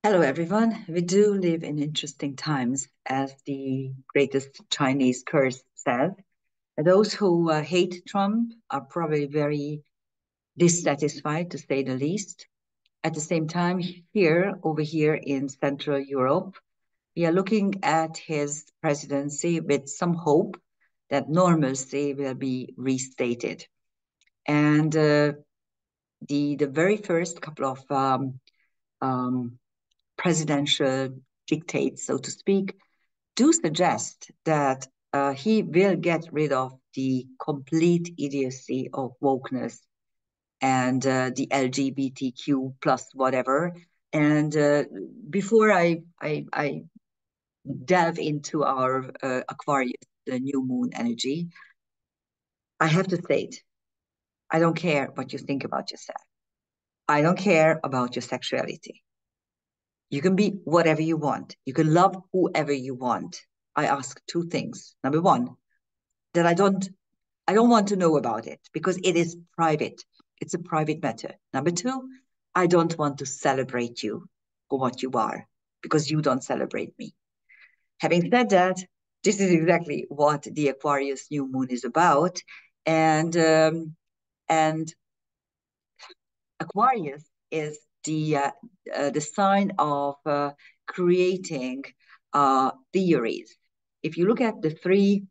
Hello, everyone. We do live in interesting times, as the greatest Chinese curse says. Those who hate Trump are probably very dissatisfied, to say the least. At the same time, over here in Central Europe, we are looking at his presidency with some hope that normalcy will be restated. And the very first couple of um, presidential dictates, so to speak, do suggest that he will get rid of the complete idiocy of wokeness and the LGBTQ plus whatever. And before I delve into our Aquarius, the new moon energy, I have to state, I don't care what you think about yourself. I don't care about your sexuality. You can be whatever you want. You can love whoever you want. I ask two things. Number one, that I don't want to know about it because it is private. It's a private matter. Number two, I don't want to celebrate you for what you are because you don't celebrate me. Having said that, this is exactly what the Aquarius New Moon is about, and and Aquarius is the sign of creating theories. If you look at the three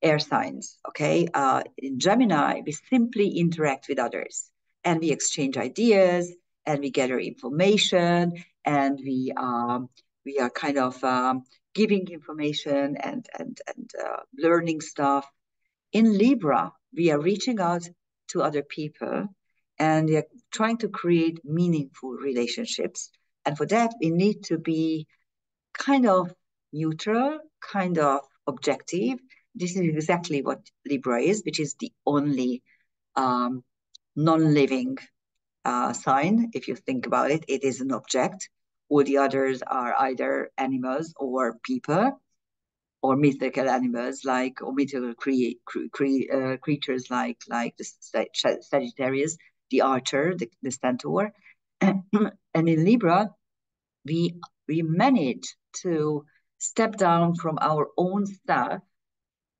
air signs, okay, in Gemini, we simply interact with others and we exchange ideas and we gather information and we are kind of giving information and learning stuff. In Libra, we are reaching out to other people and we are trying to create meaningful relationships. And for that, we need to be kind of neutral, kind of objective. This is exactly what Libra is, which is the only um, non living sign. If you think about it, it is an object. All the others are either animals or people or mythical animals like or mythical creatures like the Sagittarius, the archer, the centaur. And in Libra, we we manage to step down from our own stuff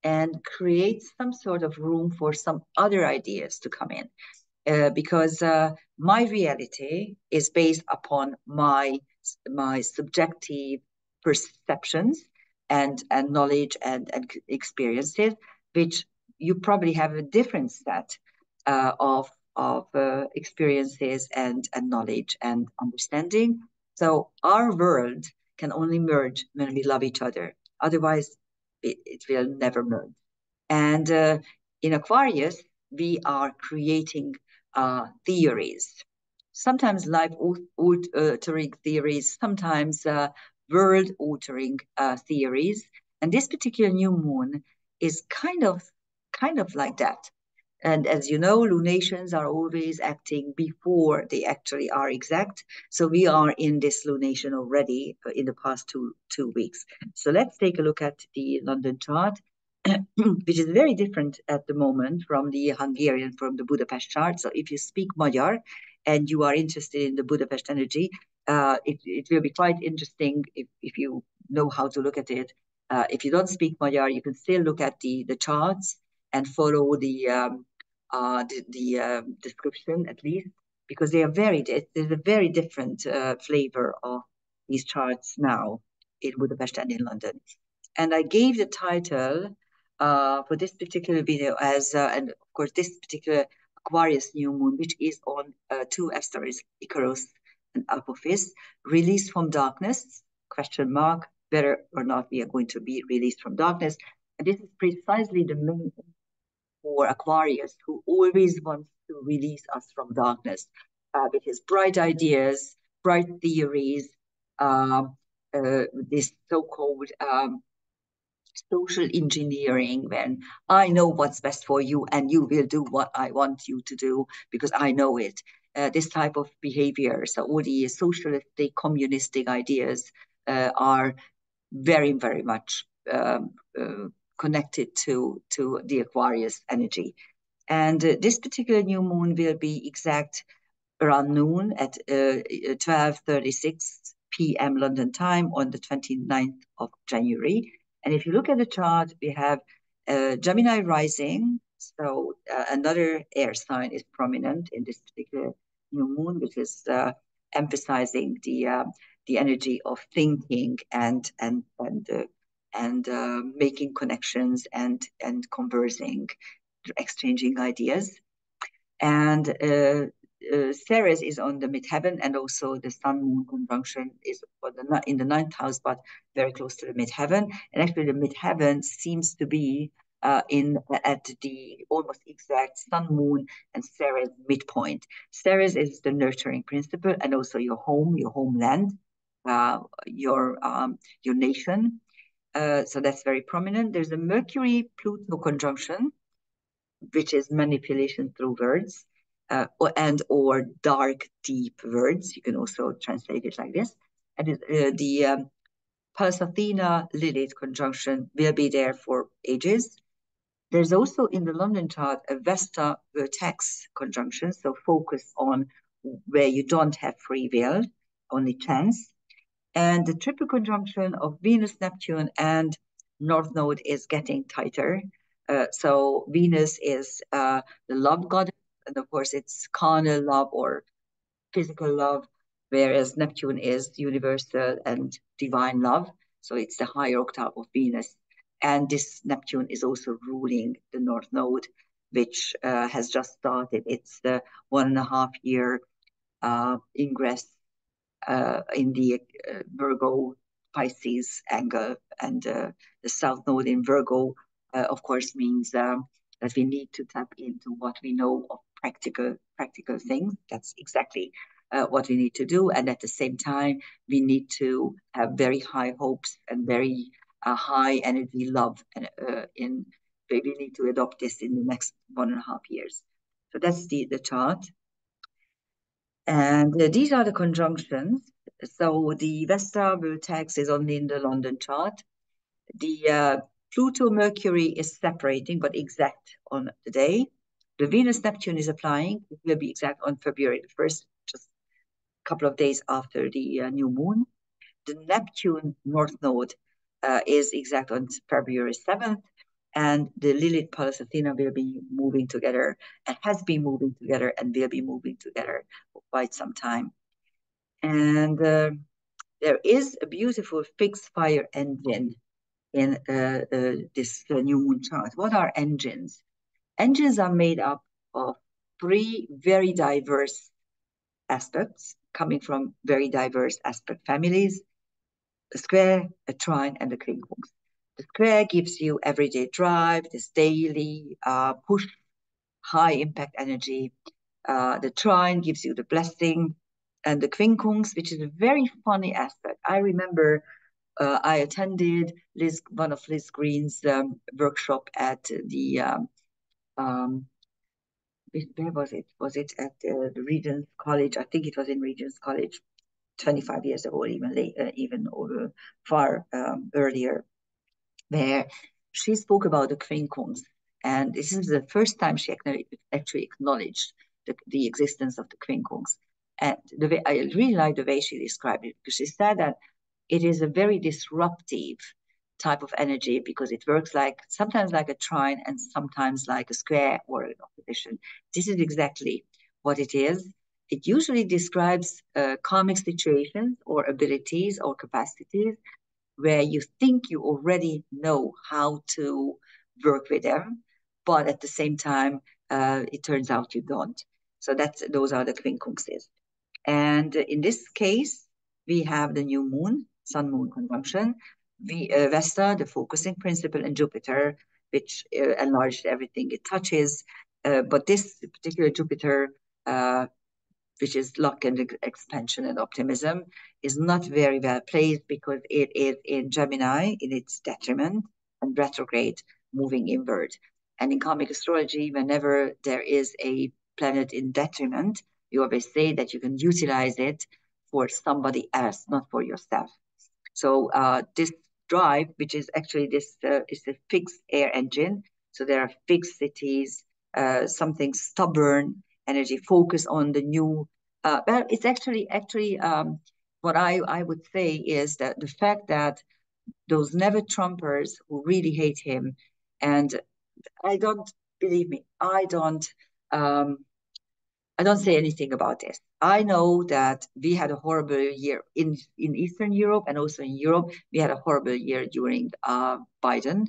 and create some sort of room for some other ideas to come in. Because my reality is based upon my subjective perceptions and knowledge and experiences, which you probably have a different set of experiences and knowledge and understanding. So our world can only merge when we love each other. Otherwise, it will never merge. And in Aquarius, we are creating theories, sometimes life altering theories, sometimes world altering theories. And this particular new moon is kind of like that. And as you know, lunations are always acting before they actually are exact. So we are in this lunation already in the past two weeks. So let's take a look at the London chart, which is very different at the moment from the Hungarian, from the Budapest chart. So if you speak Magyar and you are interested in the Budapest energy, it will be quite interesting if you know how to look at it. If you don't speak Magyar, you can still look at the charts and follow the description at least, because they are there's a very different flavor of these charts now in Budapest and in London. And I gave the title for this particular video as, and of course, this particular Aquarius New Moon, which is on two asteroids, Icarus and Apophis, released from darkness, question mark, whether or not we are going to be released from darkness. And this is precisely the main for Aquarius, who always wants to release us from darkness with his bright ideas, bright theories, this so-called social engineering, when I know what's best for you and you will do what I want you to do because I know it. This type of behavior, so all the socialistic, communistic ideas are very, very much connected to the Aquarius energy. And this particular new moon will be exact around noon at 12:36 p.m. London time on the 29th of January. And if you look at the chart, we have Gemini rising. So another air sign is prominent in this particular new moon, which is emphasizing the energy of thinking and making connections and conversing, exchanging ideas. And Ceres is on the midheaven, and also the Sun-Moon conjunction is in the 9th house, but very close to the midheaven. And actually, the midheaven seems to be at the almost exact Sun-Moon and Ceres midpoint. Ceres is the nurturing principle, and also your home, your homeland, your nation. So that's very prominent. There's a Mercury-Pluto conjunction, which is manipulation through words, or dark, deep words. You can also translate it like this. And the Pallas Athena Lilith conjunction will be there for ages. There's also in the London chart a Vesta Vertex conjunction, so focus on where you don't have free will, only chance. And the triple conjunction of Venus, Neptune, and North Node is getting tighter. So Venus is the love goddess, and of course it's carnal love or physical love, whereas Neptune is universal and divine love. So it's the higher octave of Venus. And this Neptune is also ruling the North Node, which has just started. It's the 1.5 year ingress in the Virgo Pisces angle, and the South Node in Virgo, of course, means that we need to tap into what we know of practical things. That's exactly what we need to do, and at the same time, we need to have very high hopes and very high energy love, and we need to adopt this in the next 1.5 years. So that's the chart. And these are the conjunctions. So the Vesta Vertex is only in the London chart. The Pluto Mercury is separating, but exact on the day. The Venus Neptune is applying. It will be exact on February 1st, just a couple of days after the new moon. The Neptune North Node is exact on February 7th. And the Lilith Pallas Athena will be moving together, and has been moving together, and will be moving together for quite some time. And there is a beautiful fixed fire engine in this new moon chart. What are engines? Engines are made up of 3 very diverse aspects coming from very diverse aspect families: a square, a trine, and a quincunx. The square gives you everyday drive, this daily push, high impact energy. The trine gives you the blessing, and the quincunx, which is a very funny aspect. I remember I attended one of Liz Green's workshop at the where was it? Was it at the Regent's College? I think it was in Regent's College 25 years ago, or even far earlier, where she spoke about the quincunx. And this is the first time she actually acknowledged the existence of the quincunx. And I really like the way she described it, because she said that it is a very disruptive type of energy, because it works sometimes like a trine and sometimes like a square or an opposition. This is exactly what it is. It usually describes karmic situations or abilities or capacities where you think you already know how to work with them, but at the same time, it turns out you don't. So those are the quincunxes. And in this case, we have the new moon, sun-moon conjunction, Vesta, the focusing principle, and Jupiter, which enlarged everything it touches. But this particular Jupiter, which is luck and expansion and optimism, is not very well placed, because it is in Gemini in its detriment and retrograde, moving inward. And in karmic astrology, whenever there is a planet in detriment, you always say that you can utilize it for somebody else, not for yourself. So this drive, which is actually is a fixed air engine. So there are fixed cities, something stubborn energy, focus on the new. Well, it's actually what I would say is that the fact that those never Trumpers who really hate him, and I don't believe me, um, I don't say anything about this. I know that we had a horrible year in Eastern Europe and also in Europe. We had a horrible year during Biden,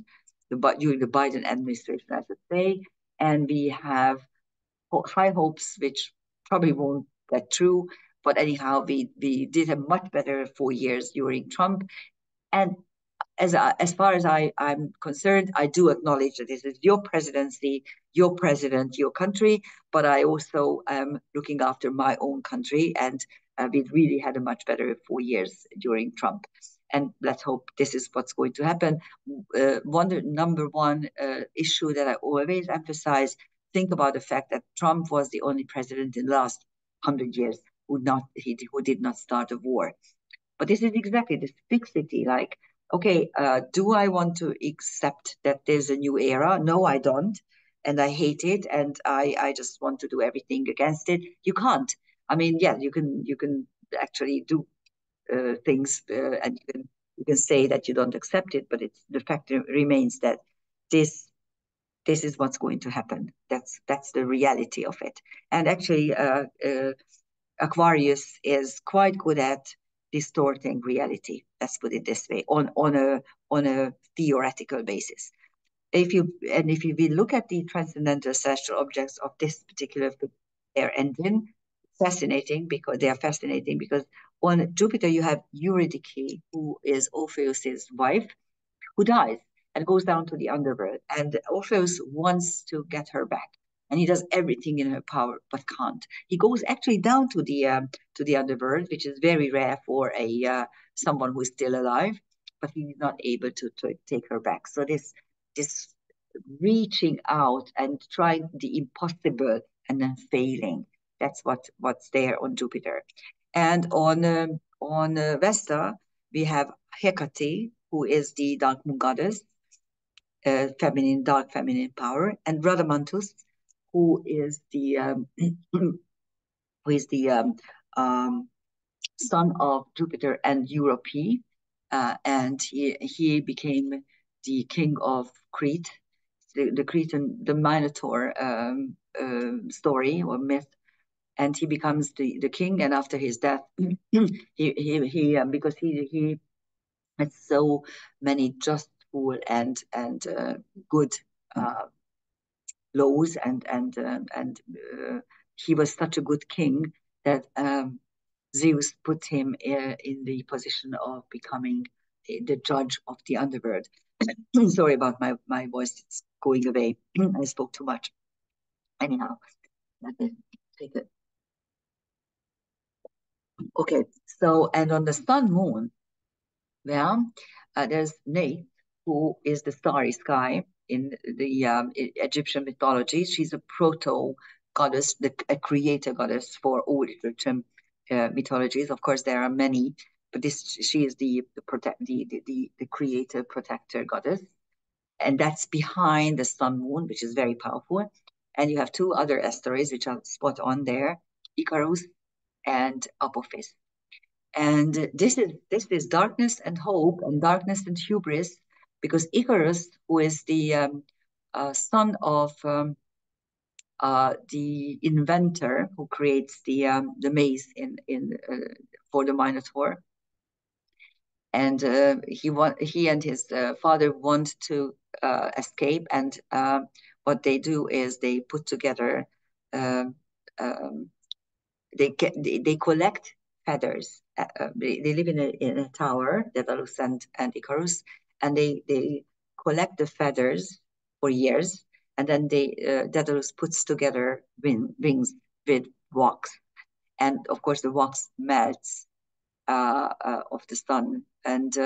during the Biden administration, I should say, and we have high hopes, which probably won't get true. But anyhow, we did a much better 4 years during Trump, and as far as I'm concerned, I do acknowledge that this is your presidency, your president, your country, but I also am looking after my own country, and we really had a much better 4 years during Trump. And let's hope this is what's going to happen. Number one issue that I always emphasize, think about the fact that Trump was the only president in the last 100 years who did not start a war. But this is exactly this fixity. Like, okay, do I want to accept that there's a new era? No, I don't. And I hate it. And I just want to do everything against it. You can't. I mean, yeah, you can actually do things and you can say that you don't accept it, but the fact remains that this this is what's going to happen. That's the reality of it. And actually, Aquarius is quite good at distorting reality. Let's put it this way, on a theoretical basis. If you will look at the transcendental celestial objects of this particular air engine, they are fascinating because on Jupiter you have Eurydice, who is Orpheus's wife, who dies and goes down to the underworld. And Orpheus wants to get her back. And he does everything in her power, but can't. He goes actually down to the underworld, which is very rare for a someone who is still alive, but he's not able to take her back. So this reaching out and trying the impossible and then failing. That's what's there on Jupiter. And on Vesta, we have Hecate, who is the dark moon goddess, dark feminine power, and Radamanthus, who is the who is the son of Jupiter and Europe, and he became the king of Crete, the Cretan, the Minotaur story or myth, and he becomes the king. And after his death, because he had so many just and good laws, and he was such a good king that Zeus put him in the position of becoming the judge of the underworld. Sorry about my voice, it's going away. I spoke too much. Anyhow, let me take it. Okay, so, and on the sun moon, well, there's Nate, who is the starry sky in the Egyptian mythology. She's a proto goddess, a creator goddess for all Egyptian mythologies. Of course, there are many, but she is the creator protector goddess, and that's behind the sun moon, which is very powerful. And you have two other asteroids which are spot on there, Icarus and Apophis. And this is darkness and hope, and darkness and hubris, because Icarus, who is the son of the inventor who creates the maze in for the Minotaur, and he and his father want to escape, and what they do is they put together um, um, they collect feathers. They live in a tower, Daedalus and Icarus, and they collect the feathers for years, and then Daedalus puts together wings with wax, and of course the wax melts of the sun, and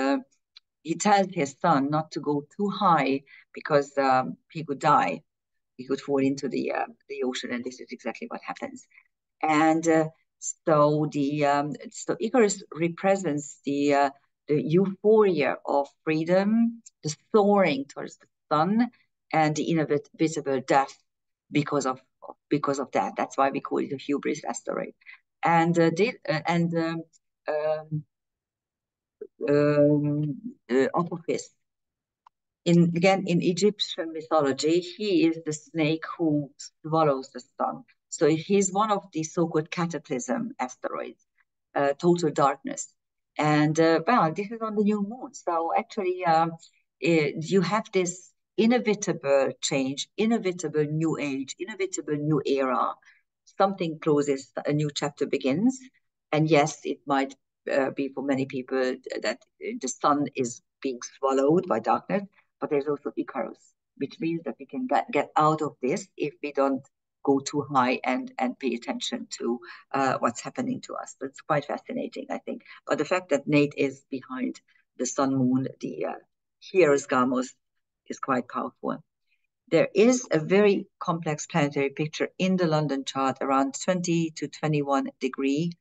he tells his son not to go too high because he could die. He could fall into the ocean, and this is exactly what happens. And so Icarus represents the euphoria of freedom, the soaring towards the sun, and the inevitable death because of that. That's why we call it a hubris asteroid. And um, Apophis. Again, in Egyptian mythology, he is the snake who swallows the sun. So he's one of the so-called cataclysm asteroids, total darkness. And well, this is on the new moon. So actually, you have this inevitable change, inevitable new age, inevitable new era. Something closes, a new chapter begins. And yes, it might be for many people that the sun is being swallowed by darkness, but there's also Icarus, which means that we can get out of this if we don't go too high and pay attention to what's happening to us. It's quite fascinating, I think. But the fact that Nate is behind the sun moon, the Hieros Gamos, is quite powerful. There is a very complex planetary picture in the London chart around 20 to 21 degree,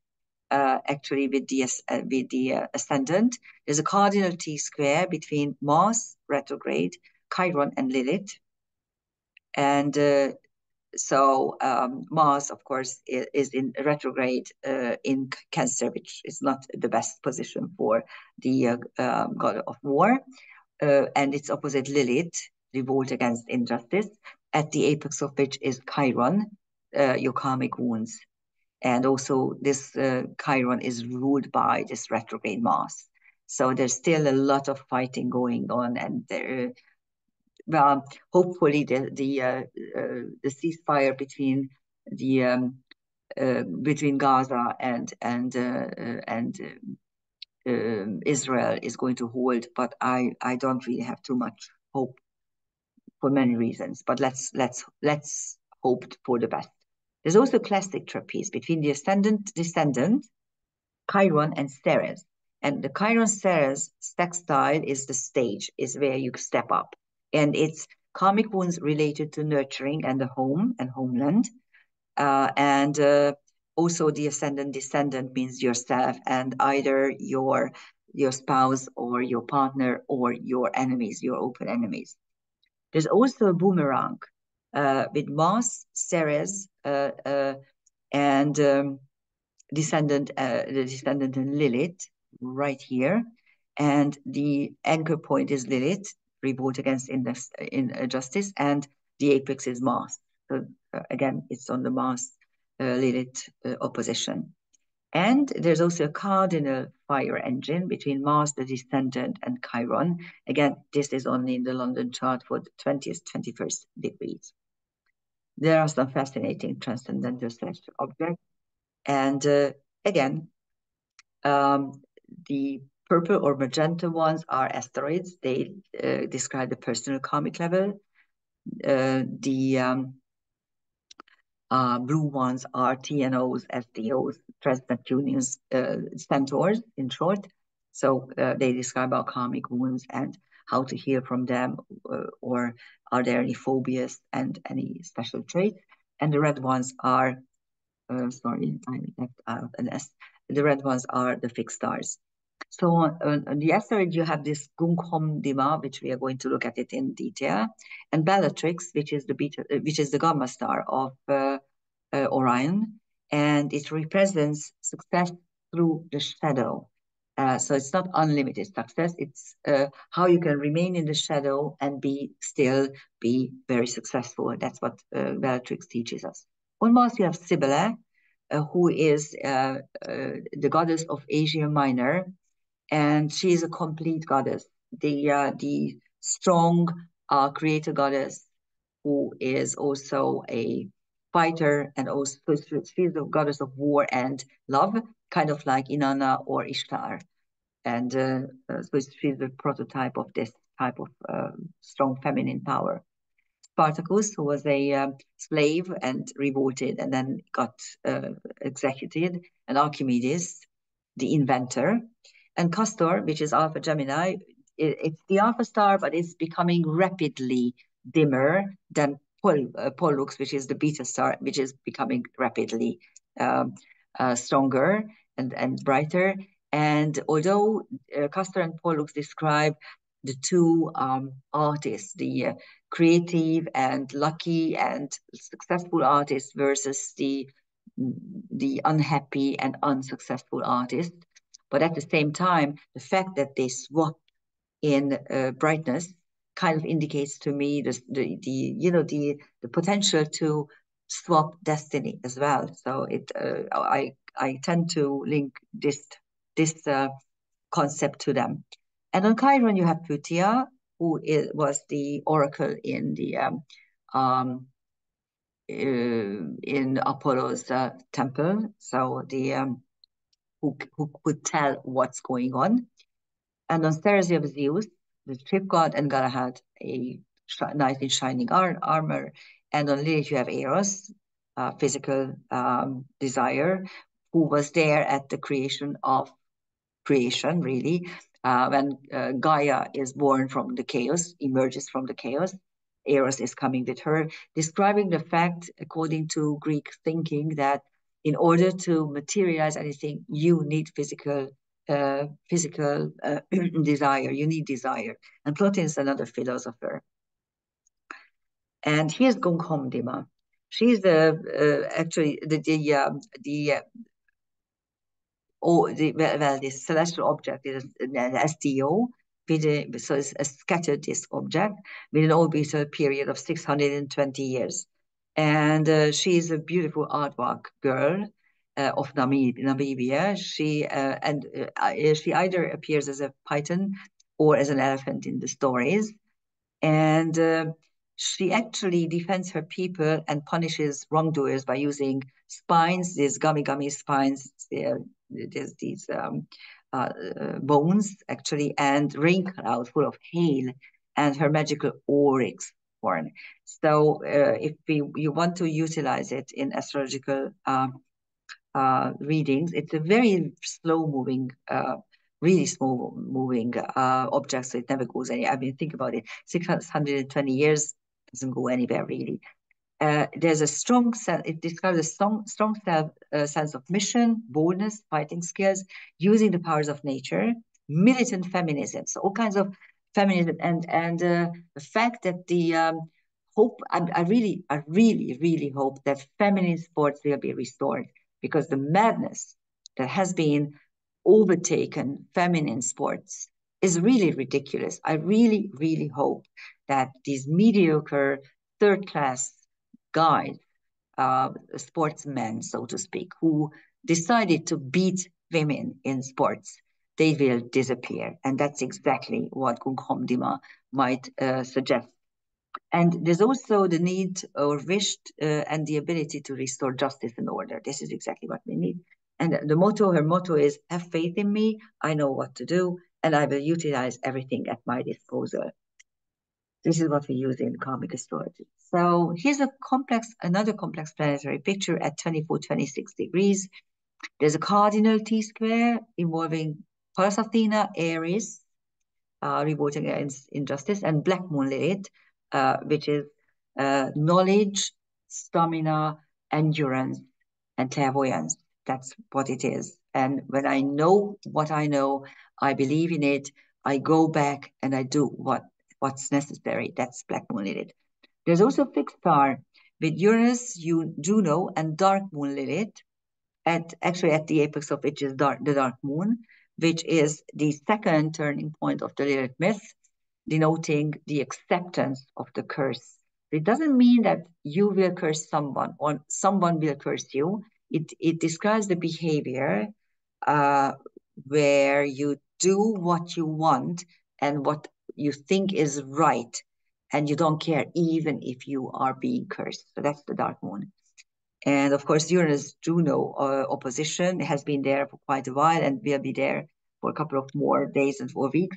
actually with the ascendant. There's a cardinal T-square between Mars, retrograde, Chiron, and Lilith. And so Mars, of course, is in retrograde in Cancer, which is not the best position for the god of war. And its opposite Lilith, revolt against injustice, at the apex of which is Chiron, your karmic wounds. And also this Chiron is ruled by this retrograde Mars. So there's still a lot of fighting going on, and there, well, hopefully the ceasefire between the between Gaza and Israel is going to hold, but I don't really have too much hope for many reasons. But let's hope for the best. There's also classic trapeze between the ascendant, descendant, Chiron, and Ceres. And the Chiron Ceres sextile is the stage, is where you step up. And it's karmic wounds related to nurturing and the home and homeland. And also the ascendant descendant means yourself and either your spouse or your partner or your enemies, your open enemies. There's also a boomerang with Mars, Ceres, and the descendant in Lilith right here, and the anchor point is Lilith, revolt against injustice, and the apex is Mars. So again, it's on the Mars Lilith opposition. And there's also a cardinal fire engine between Mars, the descendant, and Chiron. Again, this is only in the London chart for the 20th, 21st degrees. There are some fascinating transcendental celestial objects. And again, the purple or magenta ones are asteroids. They describe the personal karmic level. The blue ones are TNOs, SDOs, Trans-Neptunians, centaurs, in short. So they describe our karmic wounds and how to heal from them, or are there any phobias and any special traits. And the red ones are, sorry, I left out an S. The red ones are the fixed stars. So on the asteroid, you have this Gunghom Dima, which we are going to look at it in detail, and Bellatrix, which is the gamma star of Orion, and it represents success through the shadow. So it's not unlimited success. It's how you can remain in the shadow and still be very successful. That's what Bellatrix teaches us. On Mars, you have Cybele, who is the goddess of Asia Minor, and she is a complete goddess, the strong creator goddess who is also a fighter, and also she's the goddess of war and love, kind of like Inanna or Ishtar. And so she's the prototype of this type of strong feminine power. Spartacus, who was a slave and revolted and then got executed, and Archimedes, the inventor, and Castor, which is Alpha Gemini. It's the Alpha star, but it's becoming rapidly dimmer than Pollux, which is the Beta star, which is becoming rapidly stronger and brighter. And although Castor and Pollux describe the two artists, the creative and lucky and successful artist versus the unhappy and unsuccessful artist, But at the same time, the fact that they swap in brightness kind of indicates to me the potential to swap destiny as well. So I tend to link this concept to them. And on Chiron, you have Pythia, who was the oracle in the in Apollo's temple. So the who could tell what's going on. And on Ceres, you have Zeus, the ship god, and Galahad, a knight in shining armor. And on Lilith, you have Eros, physical desire, who was there at the creation of creation, really, when Gaia is born from the chaos, emerges from the chaos. Eros is coming with her, describing the fact, according to Greek thinking, that in order to materialize anything, you need physical desire. You need desire. And Plotin is another philosopher. And here's Gunkhomdima. She's actually this celestial object is an SDO, so it's a scattered disk object with an orbital period of 620 years. And she is a beautiful artwork girl of Namibia. She either appears as a python or as an elephant in the stories. And she actually defends her people and punishes wrongdoers by using spines, these gummy spines, there's these bones, actually, and rain clouds full of hail, and her magical oryx horn. So if you want to utilize it in astrological readings, it's a very slow-moving really small moving object, so it never goes anywhere. I mean, think about it, 620 years doesn't go anywhere, really. There's a strong sense, it describes a strong sense of mission, boldness, fighting skills, using the powers of nature, militant feminism, so all kinds of feminism, and the fact that the hope, I really hope that feminine sports will be restored, because the madness that has been overtaken feminine sports is really ridiculous. I really hope that these mediocre third-class guys, sportsmen, so to speak, who decided to beat women in sports, they will disappear. And that's exactly what Gunkhomdima might suggest. And there's also the need or wish and the ability to restore justice and order. This is exactly what we need. And her motto is, have faith in me, I know what to do, and I will utilize everything at my disposal. This is what we use in karmic astrology. So here's another complex planetary picture at 24, 26 degrees. There's a cardinal T-square involving Pallas Athena, Aries, revolting against injustice, and Black Moon Lilith, which is knowledge, stamina, endurance, and clairvoyance. That's what it is. And when I know what I know, I believe in it, I go back and I do what's necessary. That's Black Moon Lilith. There's also fixed star with Uranus, Juno, and Dark Moon Lilith, actually at the apex of which is the Dark Moon, which is the second turning point of the Lilith myth, denoting the acceptance of the curse. It doesn't mean that you will curse someone or someone will curse you. It describes the behavior where you do what you want and what you think is right, and you don't care even if you are being cursed. So that's the Dark Moon. And of course, Uranus-Juno opposition has been there for quite a while and will be there for a couple of more days and 4 weeks.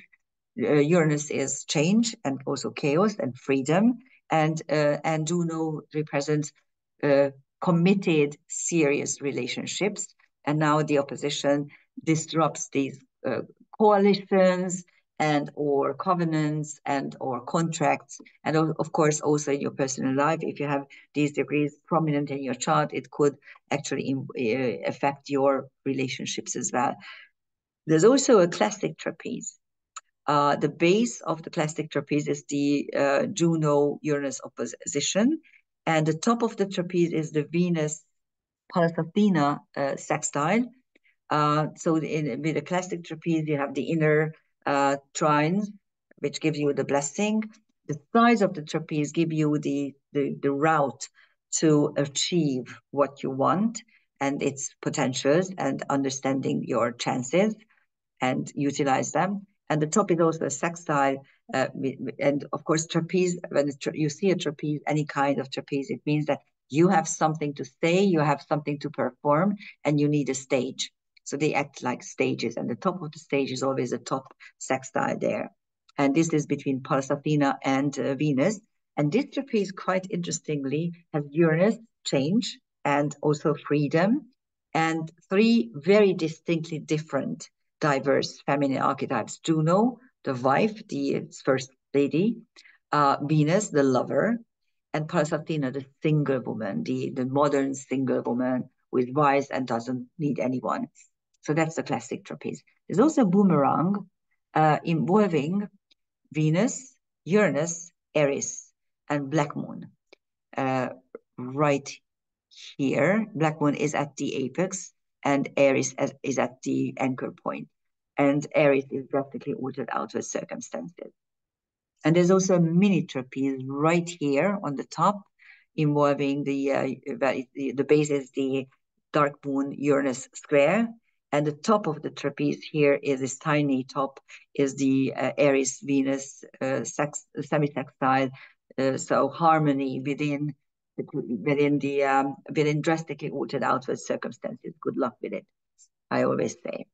Uranus is change and also chaos and freedom, and Juno represents committed, serious relationships. And now the opposition disrupts these coalitions and or covenants and or contracts, and of course also in your personal life. If you have these degrees prominent in your chart, it could actually affect your relationships as well. There's also a classic trapeze. The base of the classic trapeze is the Juno-Uranus opposition, and the top of the trapeze is the Venus-Pallas Athena sextile, So with the classic trapeze, you have the inner trines, which gives you the blessing. The sides of the trapeze give you the route to achieve what you want and its potentials and understanding your chances and utilize them. And the top is also a sextile. And of course, trapeze, when you see a trapeze, any kind of trapeze, it means that you have something to say, you have something to perform, and you need a stage. So they act like stages, and the top of the stage is always a top sextile there. And this is between Pallas Athena and Venus. And this trapeze, quite interestingly, has Uranus, change, and also freedom, and three very distinctly different diverse feminine archetypes: Juno, the wife, the first lady; Venus, the lover; and Pallas Athena, the single woman, the modern single woman who is wise and doesn't need anyone. So that's the classic trapeze. There's also a boomerang involving Venus, Uranus, Aries, and Black Moon. Right here, Black Moon is at the apex, and Aries is at the anchor point. And Aries is drastically altered outward circumstances. And there's also a mini trapeze right here on the top, involving the base is the dark moon Uranus square, and the top of the trapeze here is this tiny top, is the Aries Venus semi-sextile. So harmony within drastically altered outward circumstances. Good luck with it, I always say.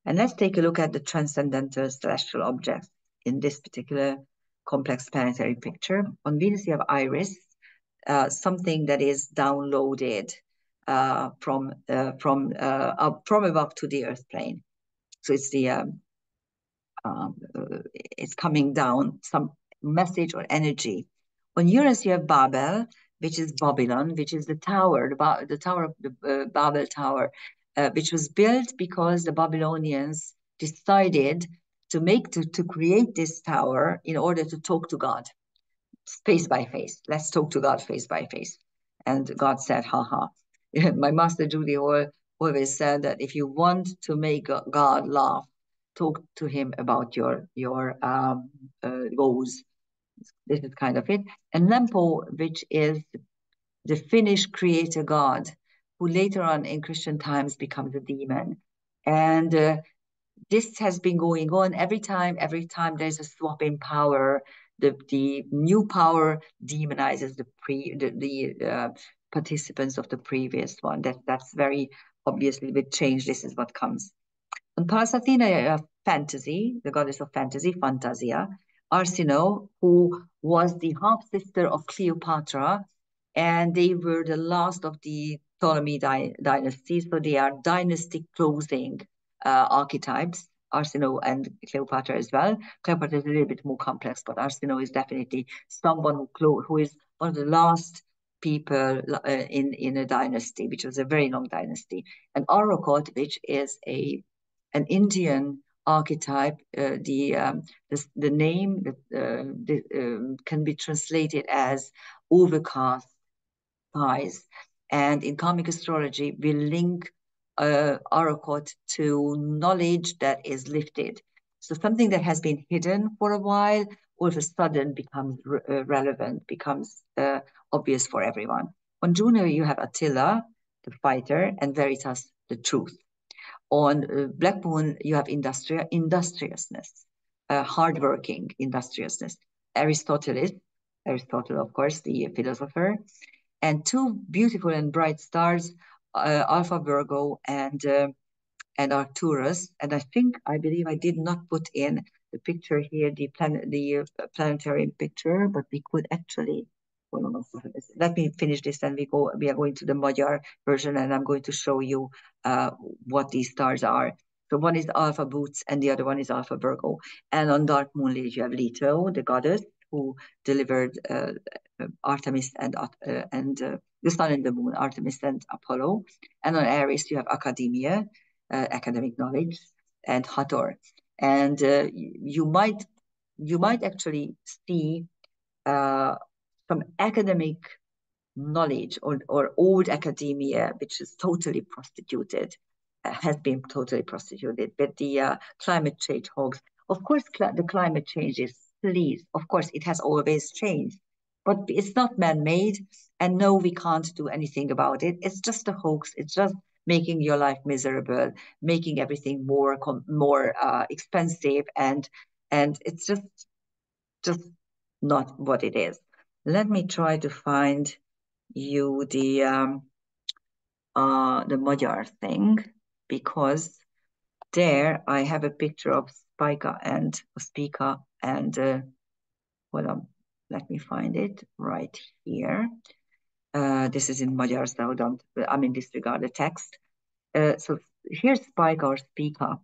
And let's take a look at the transcendental celestial objects in this particular complex planetary picture. On Venus, you have Iris, something that is downloaded from above to the Earth plane. So it's it's coming down, some message or energy. On Uranus, you have Babel, which is Babylon, which is the tower, the tower of the Babel Tower, which was built because the Babylonians decided to create this tower in order to talk to God, face by face. Let's talk to God face by face. And God said, haha. My master Judy always said that if you want to make God laugh, talk to him about your goals. This is kind of it. And Lempo, which is the Finnish creator god, who later on in Christian times becomes a demon. And this has been going on every time there's a swap in power. The new power demonizes the participants of the previous one. That's very obviously with change. This is what comes. On Pallas Athena, fantasy, the goddess of fantasy, Fantasia. Arsinoe, who was the half sister of Cleopatra, and they were the last of the Ptolemy dynasty. So they are dynasty closing archetypes, Arsinoe and Cleopatra as well. Cleopatra is a little bit more complex, but Arsinoe is definitely someone who is one of the last people in a dynasty, which was a very long dynasty. And Arcot, which is an Indian archetype, the name can be translated as overcast skies. And in karmic astrology, we link Arcot to knowledge that is lifted. So something that has been hidden for a while, all of a sudden becomes relevant, becomes obvious for everyone. On Juno, you have Attila, the fighter, and Veritas, the truth. On Black Moon, you have industriousness, hardworking industriousness. Aristotle, of course, the philosopher, and two beautiful and bright stars, Alpha Virgo and Arcturus. And I believe I did not put in the picture here, the planetary picture, but we could actually. Let me finish this, and we are going to the Magyar version, and I'm going to show you what these stars are. So one is Alpha Boots, and the other one is Alpha Virgo. And on Dark Moon, you have Leto, the goddess who delivered Artemis and the sun and the moon, Artemis and Apollo. And on Aries, you have Academia, academic knowledge, and Hathor. And you might actually see some academic knowledge or old academia, which is totally prostituted has been totally prostituted. But the climate change hoax, of course, the climate change is, please, of course, it has always changed, but it's not man-made. And no, we can't do anything about it. It's just a hoax. It's just making your life miserable, making everything more expensive, and it's just not what it is. Let me try to find you the Magyar thing, because there I have a picture of Spica and hold on, let me find it right here. This is in Magyar, so disregard the text. So here's Spica or Spica.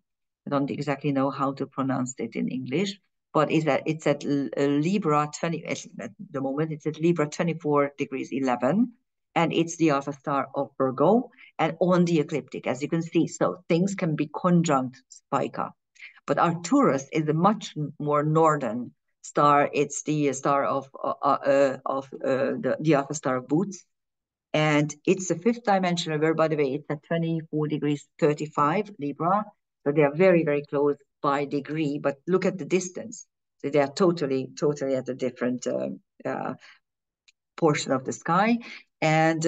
I don't exactly know how to pronounce it in English, but it's at Libra 20 at the moment. It's at Libra 24 degrees 11, and it's the alpha star of Virgo, and on the ecliptic, as you can see. So things can be conjunct Spica, but Arcturus is a much more northern star. It's the star of the alpha star of Boots, and it's the fifth dimension of Earth, by the way. It's at 24 degrees 35 Libra. So they are very, very close by degree, but look at the distance. So they are totally at a different portion of the sky. And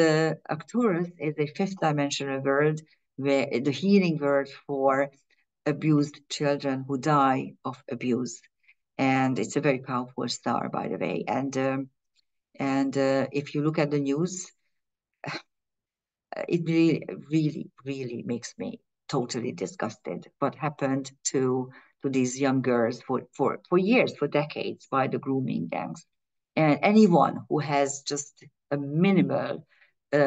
Arcturus is a fifth dimensional world, where the healing world for abused children who die of abuse. And it's a very powerful star, by the way. And if you look at the news, it really makes me totally disgusted. What happened to these young girls for years, for decades, by the grooming gangs. And anyone who has just a minimal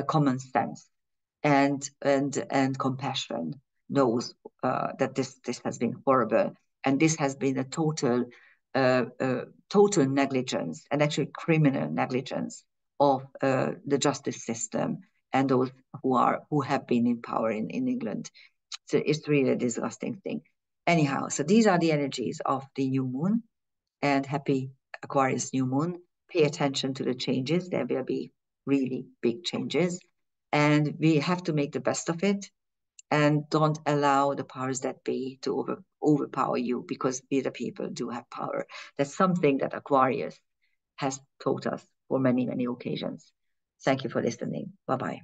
common sense and compassion knows that this has been horrible, and this has been a total negligence, and actually criminal negligence of the justice system and those who have been in power in England. So it's really a disgusting thing. Anyhow, so these are the energies of the new moon, and happy Aquarius new moon. Pay attention to the changes. There will be really big changes, and we have to make the best of it, and don't allow the powers that be to overpower you, because we the people do have power. That's something that Aquarius has taught us for many occasions. Thank you for listening. Bye-bye.